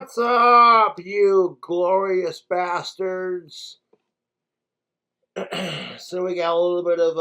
What's up, you glorious bastards? So we got a little bit of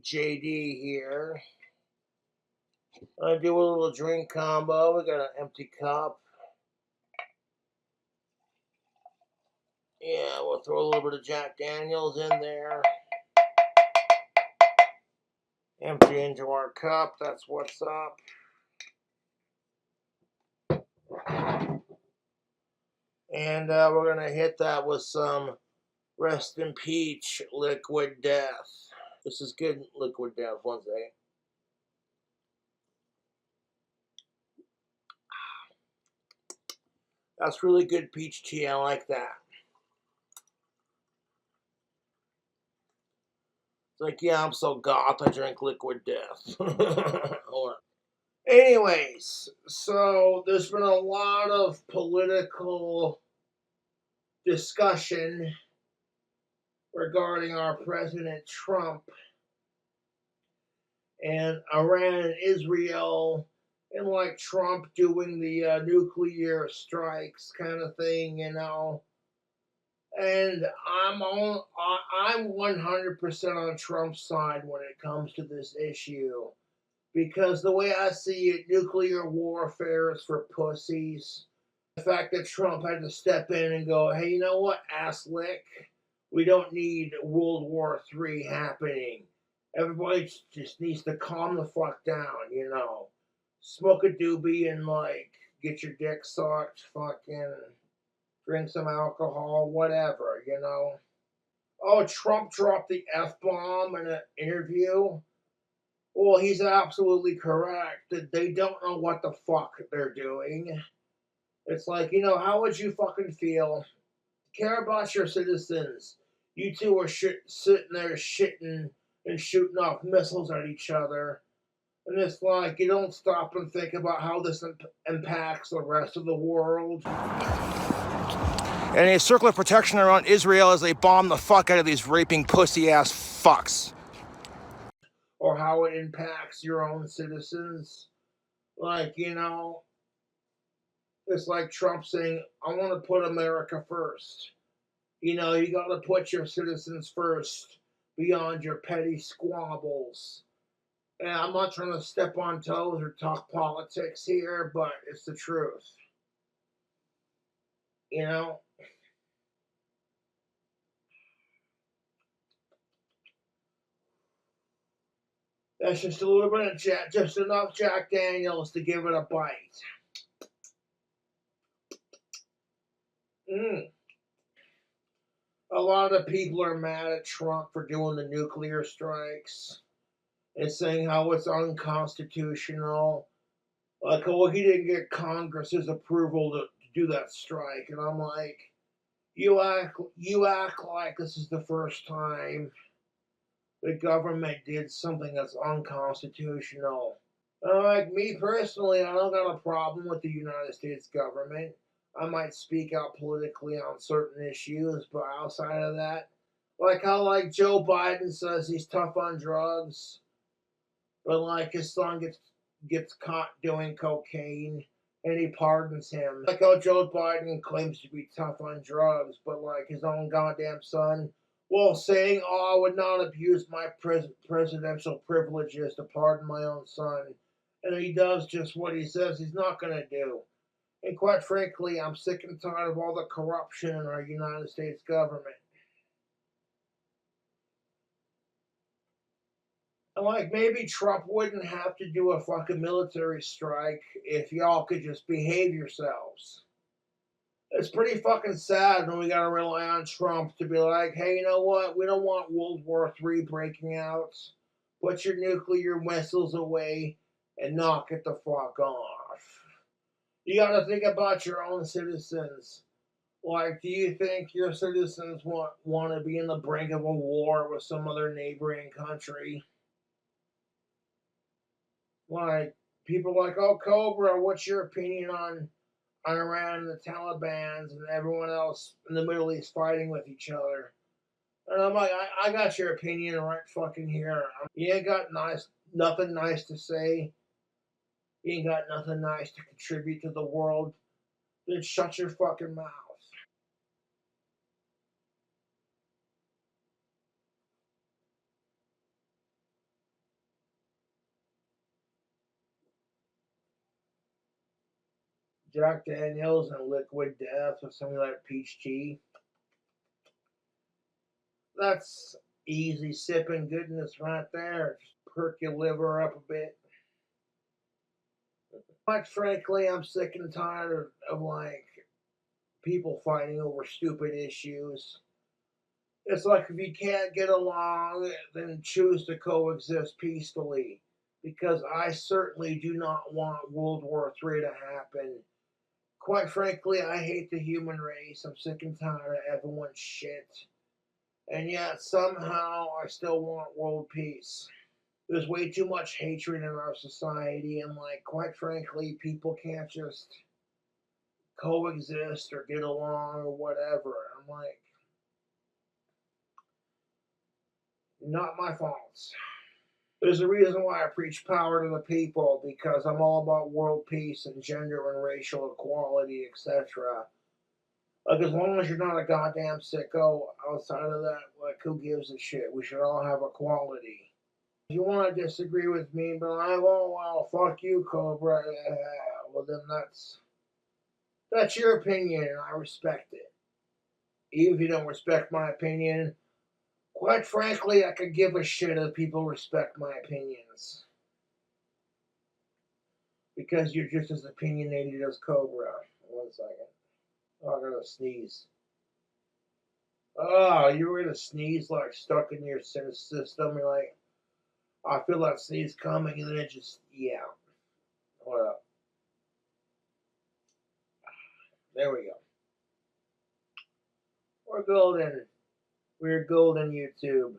JD here. I do a little drink combo. We got an empty cup. Yeah, we'll throw a little bit of Jack Daniels in there. Empty into our cup. That's what's up. And we're gonna hit that with some Rest in Peach Liquid Death. This is good Liquid Death. One second. That's really good peach tea. I like that. It's like, yeah, I'm so goth, I drink Liquid Death. Anyways, so there's been a lot of political discussion regarding our President Trump and Iran and Israel, and like Trump doing the nuclear strikes kind of thing, And I'm 100% on Trump's side when it comes to this issue. Because the way I see it, nuclear warfare is for pussies. The fact that Trump had to step in and go, hey, you know what, ass lick? We don't need World War III happening. Everybody just needs to calm the fuck down. Smoke a doobie and, get your dick sucked, fucking drink some alcohol, whatever. Oh, Trump dropped the F-bomb in an interview. Well, he's absolutely correct that they don't know what the fuck they're doing. It's like, how would you fucking feel? Care about your citizens. You two are sitting there shitting and shooting off missiles at each other. And it's like, you don't stop and think about how this impacts the rest of the world. And a circle of protection around Israel as they bomb the fuck out of these raping pussy-ass fucks. Or how it impacts your own citizens. It's like Trump saying, I want to put America first. You got to put your citizens first beyond your petty squabbles. And I'm not trying to step on toes or talk politics here, but it's the truth. That's just a little bit of just enough Jack Daniels to give it a bite. A lot of people are mad at Trump for doing the nuclear strikes and saying how it's unconstitutional. Like, he didn't get Congress's approval to do that strike. And I'm like, you act like this is the first time the government did something that's unconstitutional. Like me personally, I don't got a problem with the United States government. I might speak out politically on certain issues, but outside of that, like how Joe Biden says he's tough on drugs, but his son gets caught doing cocaine and he pardons him. Like how Joe Biden claims to be tough on drugs, but his own goddamn son, saying, "Oh, I would not abuse my presidential privileges to pardon my own son," and he does just what he says he's not going to do. And quite frankly, I'm sick and tired of all the corruption in our United States government. And maybe Trump wouldn't have to do a fucking military strike if y'all could just behave yourselves. It's pretty fucking sad when we gotta rely on Trump to be like, hey, you know what? We don't want World War III breaking out. Put your nuclear missiles away and knock it the fuck off. You gotta think about your own citizens. Do you think your citizens want to be in the brink of a war with some other neighboring country? People are like, oh, Cobra, what's your opinion on Iran and the Taliban and everyone else in the Middle East fighting with each other? And I'm like, I got your opinion right fucking here. You ain't got nothing nice to say. You ain't got nothing nice to contribute to the world, then shut your fucking mouth. Jack Daniels and Liquid Death or something like peach tea. That's easy sipping goodness right there. Just perk your liver up a bit. Quite frankly, I'm sick and tired of like people fighting over stupid issues. It's like if you can't get along, then choose to coexist peacefully. Because I certainly do not want World War III to happen. Quite frankly, I hate the human race. I'm sick and tired of everyone's shit. And yet, somehow, I still want world peace. There's way too much hatred in our society, and, like, quite frankly, people can't just coexist or get along or whatever. I'm like, not my faults. There's a reason why I preach power to the people because I'm all about world peace and gender and racial equality, etc. Like, as long as you're not a goddamn sicko outside of that, like, who gives a shit? We should all have equality. If you want to disagree with me, but like, oh, well, fuck you, Cobra. Yeah, well, then that's your opinion, and I respect it. Even if you don't respect my opinion, quite frankly, I could give a shit if people respect my opinions. Because you're just as opinionated as Cobra. 1 second. Oh, I gotta sneeze. Oh, you were gonna sneeze like stuck in your system. You're like, I feel that sneeze coming, and then it just, yeah. Hold up. There we go. We're golden. We're golden, YouTube.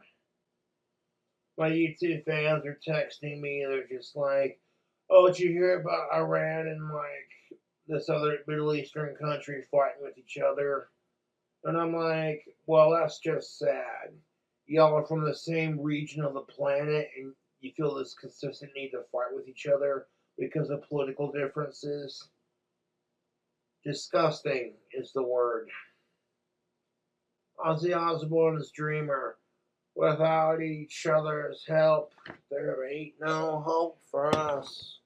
My YouTube fans are texting me. They're just like, oh, did you hear about Iran and like this other Middle Eastern country fighting with each other? And I'm like, well, that's just sad. Y'all are from the same region of the planet and you feel this consistent need to fight with each other because of political differences. Disgusting is the word. Ozzy Osbourne's Dreamer. Without each other's help, there ain't no hope for us.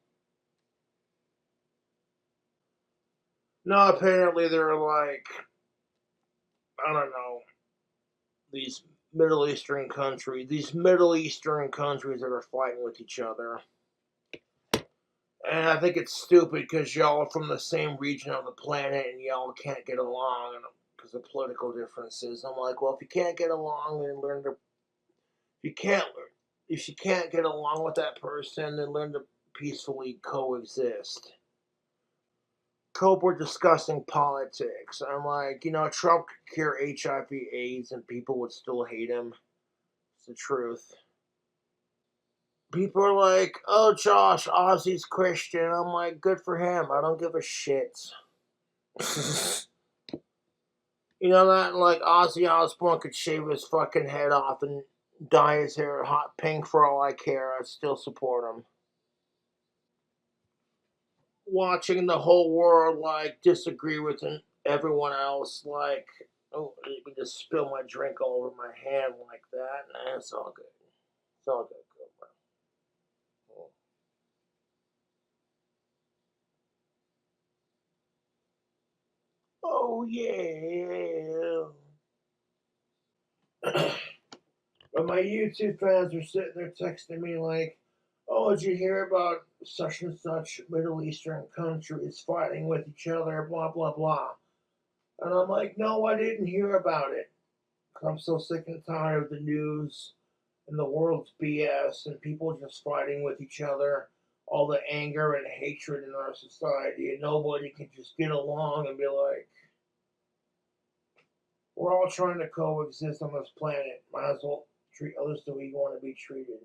No, apparently they're like, I don't know, these Middle Eastern countries that are fighting with each other. And I think it's stupid because y'all are from the same region of the planet and y'all can't get along because of political differences. I'm like, well, if you can't get along, then learn to. If you can't get along with that person, then learn to peacefully coexist. Cope, we're discussing politics. I'm like, Trump could cure HIV/AIDS and people would still hate him. It's the truth. People are like, oh, Josh, Ozzy's Christian. I'm like, good for him. I don't give a shit. You know that? Like, Ozzy Osbourne could shave his fucking head off and dye his hair hot pink for all I care. I'd still support him. Watching the whole world, like, disagree with everyone else, like, oh, let me just spill my drink all over my hand like that. Nah, it's all good. It's all good, bro. Oh, yeah. But my YouTube fans are sitting there texting me like, "Oh, did you hear about such and such Middle Eastern countries fighting with each other?" Blah blah blah. And I'm like, "No, I didn't hear about it. 'Cause I'm so sick and tired of the news and the world's BS and people just fighting with each other. All the anger and hatred in our society, and nobody can just get along and be like, we're all trying to coexist on this planet. Might as well treat others the way you want to be treated."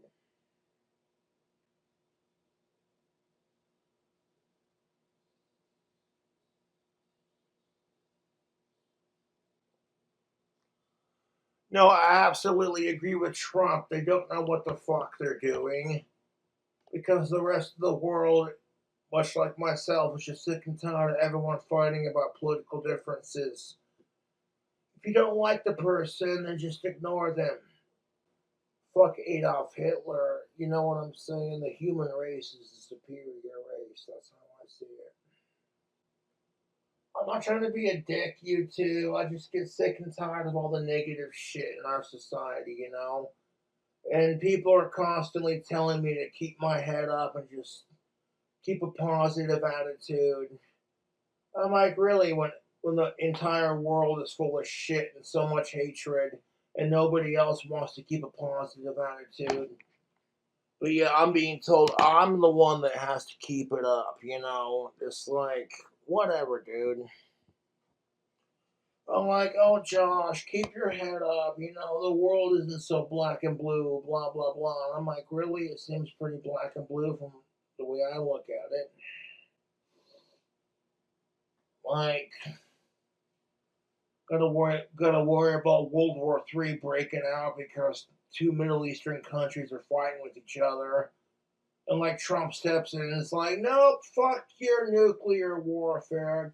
No, I absolutely agree with Trump. They don't know what the fuck they're doing because the rest of the world much like myself, is just sick and tired of everyone fighting about political differences. If you don't like the person, then just ignore them. Fuck Adolf Hitler. You know what I'm saying? The human race is the superior race. That's how I see it. I'm not trying to be a dick, you two. I just get sick and tired of all the negative shit in our society, you know? And people are constantly telling me to keep my head up and just keep a positive attitude. I'm like, really, when the entire world is full of shit and so much hatred, and nobody else wants to keep a positive attitude. But yeah, I'm being told I'm the one that has to keep it up, you know? It's like, whatever, dude. I'm like, oh, Josh, keep your head up. You know, the world isn't so black and blue, blah, blah, blah. And I'm like, really? It seems pretty black and blue from the way I look at it. Like, gonna worry about World War III breaking out because two Middle Eastern countries are fighting with each other. And like Trump steps in and it's like, nope, fuck your nuclear warfare.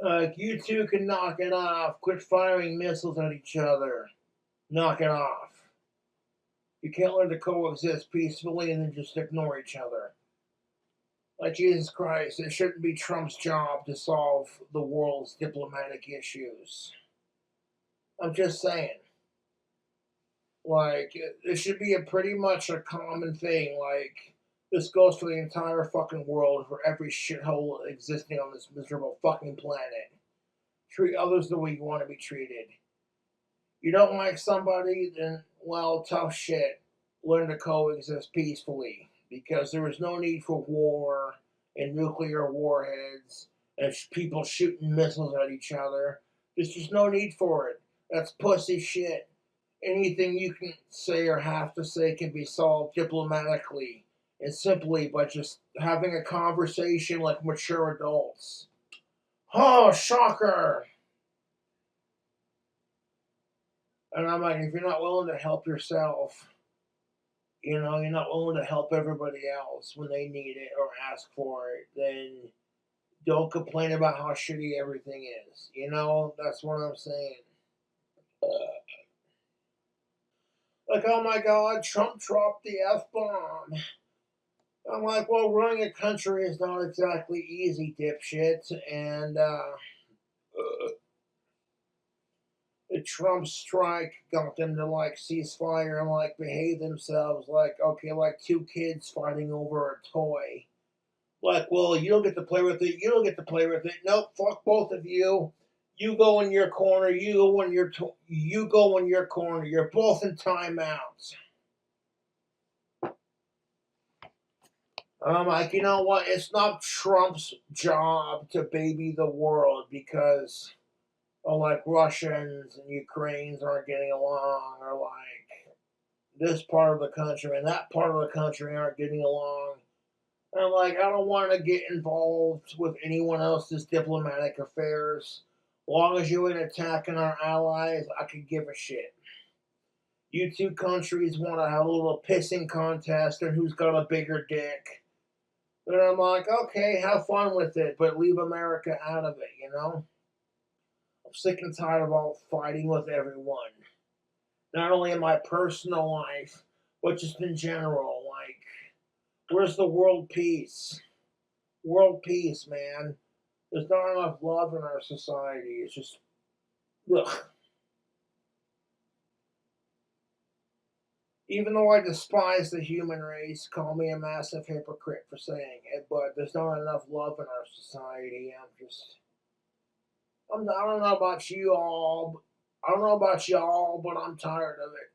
Like, you two can knock it off. Quit firing missiles at each other. Knock it off. You can't learn to coexist peacefully and then just ignore each other. Like, Jesus Christ, it shouldn't be Trump's job to solve the world's diplomatic issues. I'm just saying. Like, it should be a pretty much a common thing. Like, this goes for the entire fucking world, for every shithole existing on this miserable fucking planet. Treat others the way you want to be treated. You don't like somebody, then, well, tough shit. Learn to coexist peacefully. Because there is no need for war and nuclear warheads and people shooting missiles at each other. There's just no need for it. That's pussy shit. Anything you can say or have to say can be solved diplomatically and simply by just having a conversation like mature adults. Oh, shocker! And I'm like, if you're not willing to help yourself, you know, you're not willing to help everybody else when they need it or ask for it, then don't complain about how shitty everything is. You know, that's what I'm saying. Like, oh my god, Trump dropped the F bomb. I'm like, well, running a country is not exactly easy, dipshit. And the Trump strike got them to like ceasefire and like behave themselves like, okay, like two kids fighting over a toy. Like, well, you don't get to play with it. You don't get to play with it. Nope, fuck both of you. You go in your corner. You go in your corner. You're both in timeouts. I'm like, you know what? It's not Trump's job to baby the world because, oh, like Russians and Ukrainians aren't getting along, or like this part of the country and that part of the country aren't getting along. And I'm like, I don't want to get involved with anyone else's diplomatic affairs. As long as you ain't attacking our allies, I could give a shit. You two countries want to have a little pissing contest on who's got a bigger dick. And I'm like, okay, have fun with it, but leave America out of it, you know? I'm sick and tired of all fighting with everyone. Not only in my personal life, but just in general. Like, where's the world peace? World peace, man. There's not enough love in our society. It's just, ugh. Even though I despise the human race, call me a massive hypocrite for saying it, but there's not enough love in our society. I don't know about you all. I don't know about y'all, but I'm tired of it.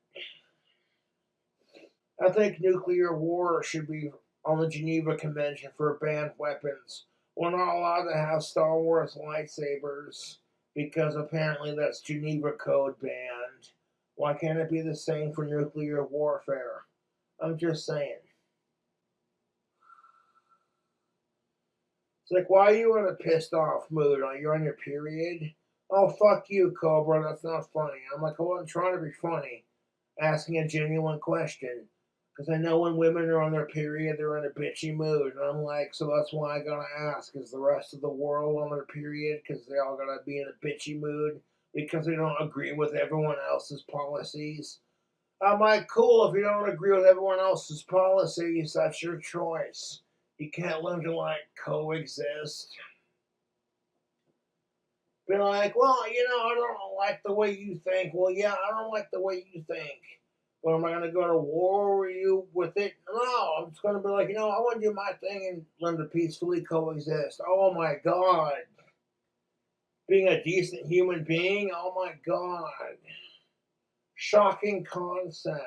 I think nuclear war should be on the Geneva Convention for banned weapons. We're not allowed to have Star Wars lightsabers because apparently that's Geneva Code banned. Why can't it be the same for nuclear warfare? I'm just saying. It's like, why are you in a pissed off mood? Are you on your period? Oh, fuck you, Cobra. That's not funny. I'm like, I wasn't trying to be funny. Asking a genuine question. Because I know when women are on their period, they're in a bitchy mood. And I'm like, so that's why I gotta ask, is the rest of the world on their period? Because they all gotta be in a bitchy mood because they don't agree with everyone else's policies. I'm like, cool, if you don't agree with everyone else's policies, that's your choice. You can't learn to, like, coexist. Be like, well, I don't like the way you think. Well, yeah, I don't like the way you think. But am I going to go to war with you with it? No, I'm just going to be like, I want to do my thing and learn to peacefully coexist. Oh my God. Being a decent human being? Oh my God. Shocking concept.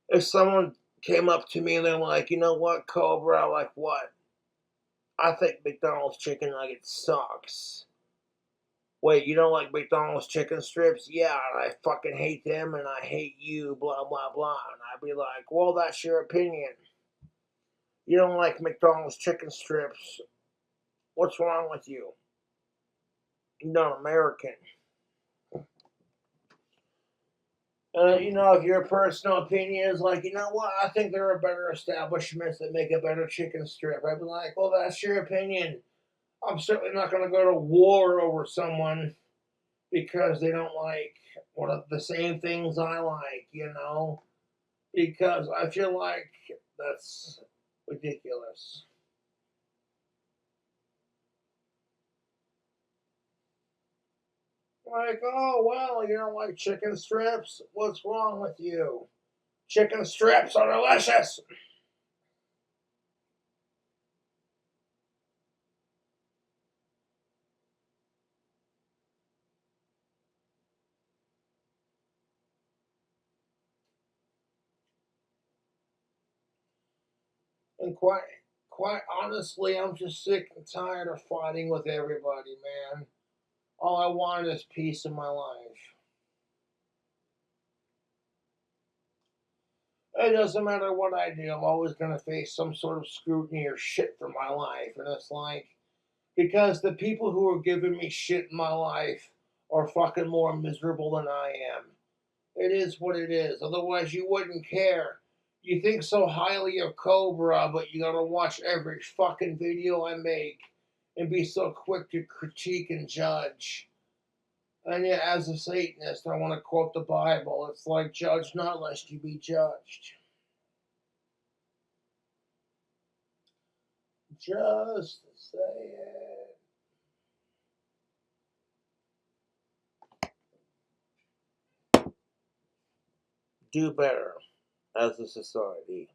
If someone came up to me and they're like, you know what, Cobra, like what? I think McDonald's chicken nugget sucks. Wait, you don't like McDonald's chicken strips? Yeah, and I fucking hate them and I hate you, blah, blah, blah. And I'd be like, well, that's your opinion. You don't like McDonald's chicken strips. What's wrong with you? You're not American. If your personal opinion is like, you know what, I think there are better establishments that make a better chicken strip. I'd be like, well, that's your opinion. I'm certainly not going to go to war over someone because they don't like one of the same things I like, because I feel like that's ridiculous. Like, oh, well, you don't like chicken strips? What's wrong with you? Chicken strips are delicious. And quite honestly, I'm just sick and tired of fighting with everybody, man. All I want is peace in my life. It doesn't matter what I do, I'm always going to face some sort of scrutiny or shit for my life. And it's like, because the people who are giving me shit in my life are fucking more miserable than I am. It is what it is. Otherwise, you wouldn't care. You think so highly of Cobra, but you gotta watch every fucking video I make and be so quick to critique and judge. And yet, as a Satanist, I want to quote the Bible. It's like, judge not lest you be judged. Just say it. Do better as a society.